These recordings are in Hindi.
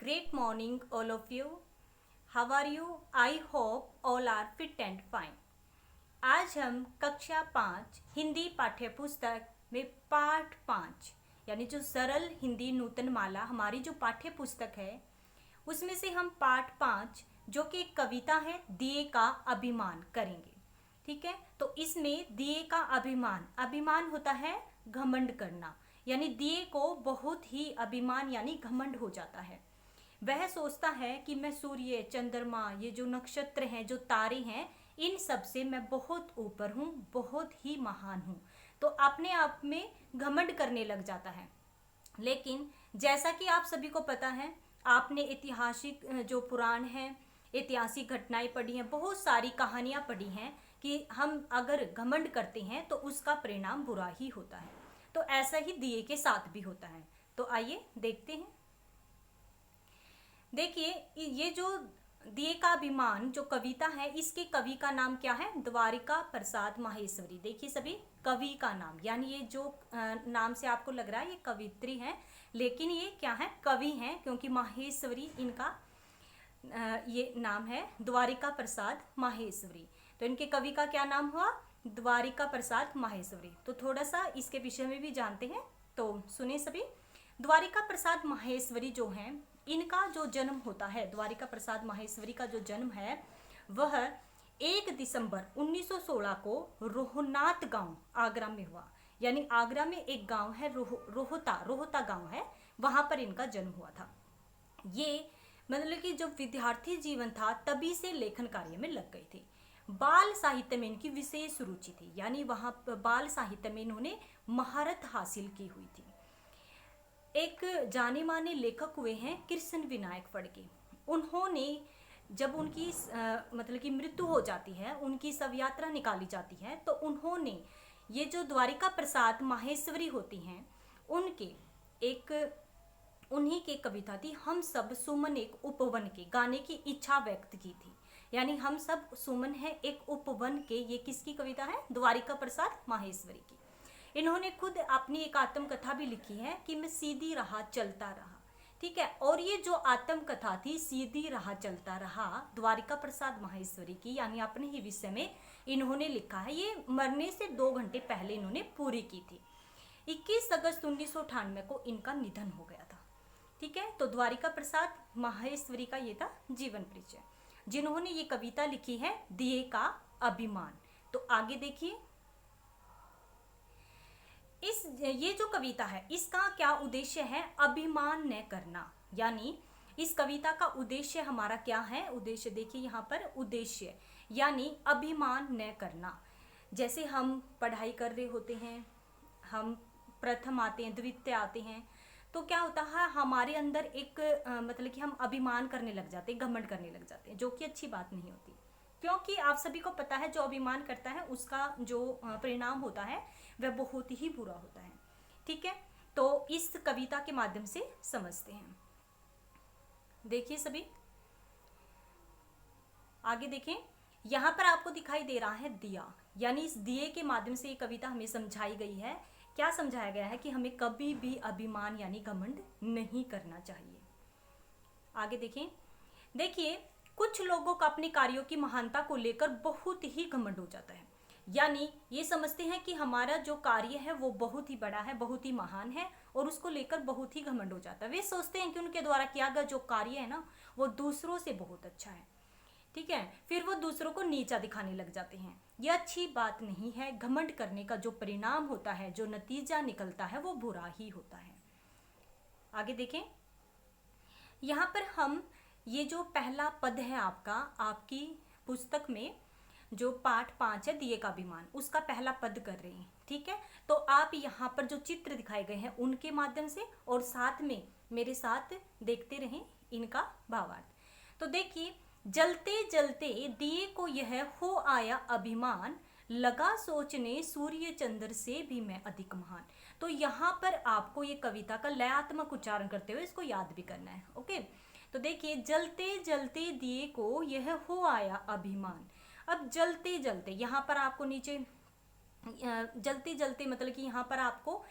Great morning, all of you. How are you? I hope all are fit and fine. आज हम कक्षा 5 हिंदी पाठ्य पुस्तक में पाठ 5 यानी जो सरल हिंदी नूतन माला हमारी जो पाठ्य पुस्तक है उसमें से हम पाठ 5 जो कि एक कविता है दिए का अभिमान करेंगे। ठीक है, तो इसमें दिए का अभिमान अभिमान होता है घमंड करना, यानी दिए को बहुत ही अभिमान यानी घमंड हो जाता है। वह सोचता है कि मैं सूर्य, चंद्रमा, ये जो नक्षत्र हैं, जो तारे हैं, इन सब से मैं बहुत ऊपर हूँ, बहुत ही महान हूँ। तो अपने आप में घमंड करने लग जाता है। लेकिन जैसा कि आप सभी को पता है, आपने ऐतिहासिक जो पुराण हैं, ऐतिहासिक घटनाएं पढ़ी हैं, बहुत सारी कहानियां पढ़ी हैं कि हम अगर घमंड करते हैं तो उसका परिणाम बुरा ही होता है। तो ऐसा ही दिए के साथ भी होता है। तो आइए देखते हैं। देखिए, ये जो दिए का अभिमान जो कविता है, इसके कवि का नाम क्या है? द्वारिका प्रसाद माहेश्वरी। देखिए सभी, कवि का नाम, यानी ये जो नाम से आपको लग रहा है ये कवित्री है, लेकिन ये क्या है? कवि हैं, क्योंकि माहेश्वरी इनका ये नाम है, द्वारिका प्रसाद माहेश्वरी। तो इनके कवि का क्या नाम हुआ? द्वारिका प्रसाद माहेश्वरी। तो थोड़ा सा इसके विषय में भी जानते हैं, तो सुने सभी। द्वारिका प्रसाद माहेश्वरी जो हैं, इनका जो जन्म होता है, द्वारिका प्रसाद माहेश्वरी का जो जन्म है वह 1 दिसंबर 1916 को रोहनाथ गांव आगरा में हुआ। यानी आगरा में एक गांव है रोहता गांव है, वहां पर इनका जन्म हुआ था। ये मतलब कि जब विद्यार्थी जीवन था तभी से लेखन कार्य में लग गई थी। बाल साहित्य में इनकी विशेष रुचि थी, यानी वहां बाल साहित्य में इन्होंने महारत हासिल की हुई थी। एक जाने माने लेखक हुए हैं कृष्ण विनायक फड़के। उन्होंने जब उनकी मतलब कि मृत्यु हो जाती है, उनकी शव यात्रा निकाली जाती है, तो उन्होंने ये जो द्वारिका प्रसाद माहेश्वरी होती हैं, उनके एक उन्हीं की कविता थी हम सब सुमन एक उपवन के, गाने की इच्छा व्यक्त की थी। यानी हम सब सुमन है एक उपवन के, ये किसकी कविता है? द्वारिका प्रसाद माहेश्वरी की। इन्होंने खुद अपनी एक आत्मकथा भी लिखी है कि मैं सीधी राह चलता रहा। ठीक है, और ये जो आत्मकथा थी सीधी राह चलता रहा, द्वारिका प्रसाद माहेश्वरी की, यानी अपने ही विषय में इन्होंने लिखा है। ये मरने से 2 घंटे पहले इन्होंने पूरी की थी। 21 अगस्त 1998 को इनका निधन हो गया था। ठीक है, तो द्वारिका प्रसाद माहेश्वरी का ये था जीवन परिचय, जिन्होंने ये कविता लिखी है दिए का अभिमान। तो आगे देखिए, ये जो कविता है इसका क्या उद्देश्य है? अभिमान न करना। यानी इस कविता का उद्देश्य हमारा क्या है? उद्देश्य देखिए यहाँ पर, उद्देश्य यानी अभिमान न करना। जैसे हम पढ़ाई कर रहे होते हैं, हम प्रथम आते हैं, द्वितीय आते हैं, तो क्या होता है हमारे अंदर एक मतलब कि हम अभिमान करने लग जाते हैं, घमंड करने लग जाते हैं, जो कि अच्छी बात नहीं होती। क्योंकि आप सभी को पता है जो अभिमान करता है उसका जो परिणाम होता है वह बहुत ही बुरा होता है। ठीक है, तो इस कविता के माध्यम से समझते हैं। देखिए सभी, आगे देखें, यहाँ पर आपको दिखाई दे रहा है दिया, यानी इस दिए के माध्यम से ये कविता हमें समझाई गई है। क्या समझाया गया है? कि हमें कभी भी अभिमान यानी घमंड नहीं करना चाहिए। आगे देखें, देखिए कुछ लोगों का अपने कार्यों की महानता को लेकर बहुत ही घमंड हो जाता है। यानी ये समझते हैं कि हमारा जो कार्य है वो बहुत ही बड़ा है, बहुत ही महान है, और उसको लेकर बहुत ही घमंड हो जाता है। वे सोचते हैं कि उनके द्वारा किया गया जो कार्य है ना वो दूसरों से बहुत अच्छा है। ठीक है, फिर वो दूसरों को नीचा दिखाने लग जाते हैं। यह अच्छी बात नहीं है। घमंड करने का जो परिणाम होता है, जो नतीजा निकलता है, वो बुरा ही होता है। आगे देखें, यहाँ पर हम ये जो पहला पद है आपका, आपकी पुस्तक में जो पाठ 5 है दिए का अभिमान, उसका पहला पद कर रहे हैं। ठीक है, तो आप यहाँ पर जो चित्र दिखाए गए हैं उनके माध्यम से और साथ में मेरे साथ देखते रहें इनका भावार्थ। तो देखिए, जलते जलते दिए को यह हो आया अभिमान, लगा सोचने सूर्य चंद्र से भी मैं अधिक महान। तो यहाँ पर आपको ये कविता का लयात्मक उच्चारण करते हुए इसको याद भी करना है। ओके, तो देखिए, जलते जलते दिए को यह हो आया अभिमान। अब जलते जलते यहाँ पर आपको नीचे जलते जलते मतलब कि यहाँ पर आपको,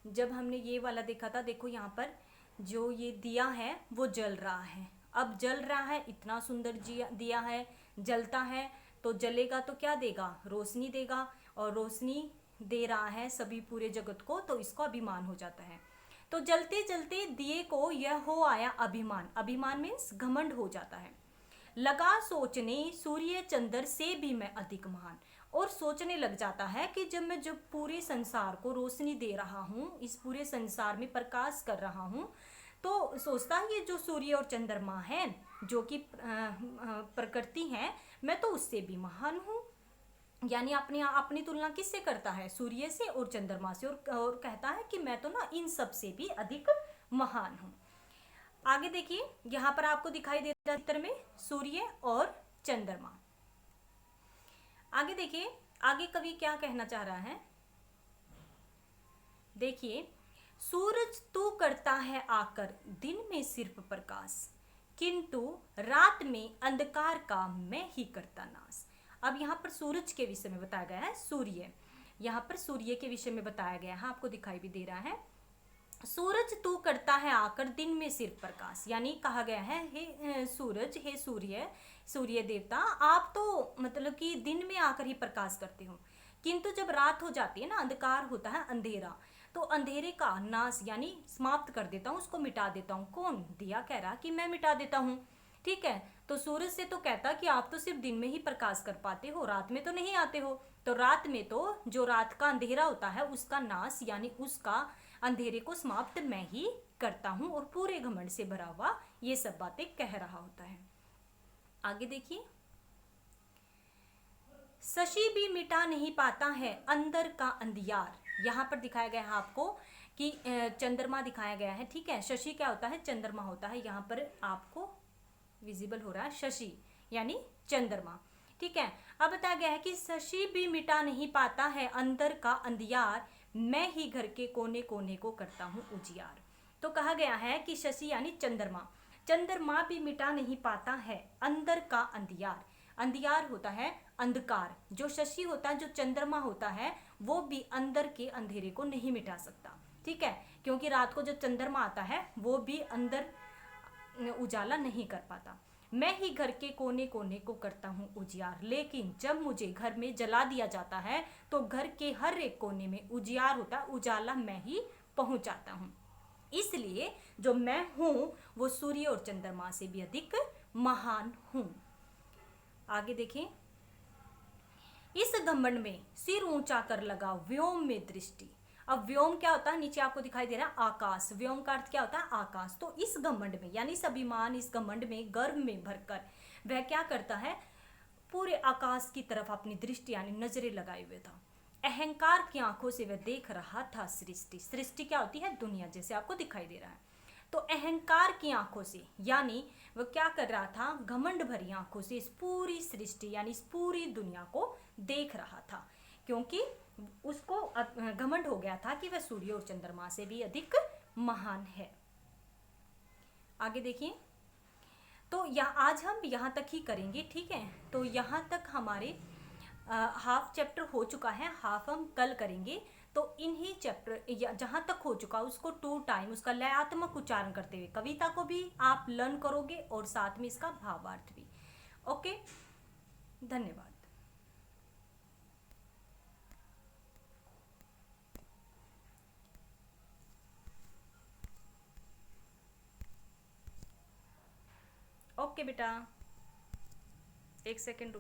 जब हमने ये वाला देखा था, देखो यहाँ पर जो ये दिया है वो जल रहा है। अब जल रहा है, इतना सुंदर दिया है, जलता है तो जलेगा तो क्या देगा, रोशनी देगा, और रोशनी दे रहा है सभी पूरे जगत को, तो इसको अभिमान हो जाता है। तो जलते जलते दिए को यह हो आया अभिमान। अभिमान मीन्स घमंड हो जाता है। लगा सोचने सूर्य चंद्र से भी मैं अधिक महान, और सोचने लग जाता है कि जब पूरे संसार को रोशनी दे रहा हूँ, इस पूरे संसार में प्रकाश कर रहा हूँ, तो सोचता है ये जो सूर्य और चंद्रमा है, जो कि प्रकृति है, मैं तो उससे भी महान हूँ। यानी अपनी तुलना किससे करता है, सूर्य से और चंद्रमा से, और कहता है कि मैं तो ना इन सब से भी अधिक महान हूँ। आगे देखिए, यहाँ पर आपको दिखाई दे रहा है चित्र में सूर्य और चंद्रमा। आगे देखिए, आगे कवि क्या कहना चाह रहा है, देखिए, सूरज तू करता है आकर दिन में सिर्फ प्रकाश, किंतु रात में अंधकार का मैं ही करता नाश। अब यहाँ पर सूरज के विषय में बताया गया है, सूर्य, यहाँ पर सूर्य के विषय में बताया गया है, आपको दिखाई भी दे रहा है। सूरज तू करता है आकर दिन में सिर्फ प्रकाश, यानी कहा गया है, हे सूरज, हे सूर्य, सूर्य देवता, आप तो मतलब कि दिन में आकर ही प्रकाश करते हो, किंतु जब रात हो जाती है ना, अंधकार होता है, अंधेरा, तो अंधेरे का नाश यानी समाप्त कर देता हूँ, उसको मिटा देता हूँ। कौन, दिया कह रहा कि मैं मिटा देता हूँ। ठीक है, तो सूरज से तो कहता कि आप तो सिर्फ दिन में ही प्रकाश कर पाते हो, रात में तो नहीं आते हो। तो रात में तो जो रात का अंधेरा होता है उसका नाश यानी उसका अंधेरे को समाप्त मैं ही करता हूँ, और पूरे घमंड से भरा हुआ ये सब बातें कह रहा होता है। आगे देखिए, शशि भी मिटा नहीं पाता है अंदर का अंधियार। यहाँ पर दिखाया गया है आपको कि चंद्रमा दिखाया गया है, ठीक है, शशि क्या होता है, चंद्रमा होता है, यहाँ पर आपको विजिबल हो रहा है शशि यानी चंद्रमा। ठीक है, अब बताया गया है कि शशि भी मिटा नहीं पाता है अंदर का अंधियार, मैं ही घर के कोने कोने को करता हूँ उजियार। तो कहा गया है कि शशि यानी चंद्रमा, चंद्रमा भी मिटा नहीं पाता है अंदर का अंधियार। अंधियार होता है अंधकार, जो शशि होता है, जो चंद्रमा होता है, वो भी अंदर के अंधेरे को नहीं मिटा सकता। ठीक है, क्योंकि रात को जब चंद्रमा आता है वो भी अंदर उजाला नहीं कर पाता। मैं ही घर के कोने कोने को करता हूँ उजियार, लेकिन जब मुझे घर में जला दिया जाता है तो घर के हर एक कोने में उजियार होता है, उजाला मैं ही पहुंचाता हूँ। इसलिए जो मैं हूँ वो सूर्य और चंद्रमा से भी अधिक महान हूँ। आगे देखें, इस घमंड में सिर ऊंचा कर लगा व्योम में दृष्टि। अब व्योम क्या होता है, नीचे आपको दिखाई दे रहा है आकाश, व्योम का अर्थ क्या होता है, आकाश। तो इस घमंड में यानी इस अभिमान, इस घमंड में, गर्व में भरकर वह क्या करता है, पूरे आकाश की तरफ अपनी दृष्टि यानी नजरें लगाए हुए था। अहंकार की आंखों से वह देख रहा था सृष्टि। सृष्टि क्या होती है, दुनिया, जैसे आपको दिखाई दे रहा है। तो अहंकार की आंखों से यानी वह क्या कर रहा था, घमंड भरी आंखों से इस पूरी सृष्टि यानी इस पूरी दुनिया को देख रहा था, क्योंकि उसको घमंड हो गया था कि वह सूर्य और चंद्रमा से भी अधिक महान है। आगे देखिए, तो आज हम यहाँ तक ही करेंगे, ठीक है। तो यहाँ तक हमारे हाफ चैप्टर हो चुका है, हाफ हम कल करेंगे। तो इन्हीं चैप्टर जहाँ तक हो चुका उसको 2 टाइम उसका लयात्मक उच्चारण करते हुए कविता को भी आप लर्न करोगे और साथ में इसका भावार्थ भी। ओके, धन्यवाद। ओके बेटा, 1 सेकेंड रुक।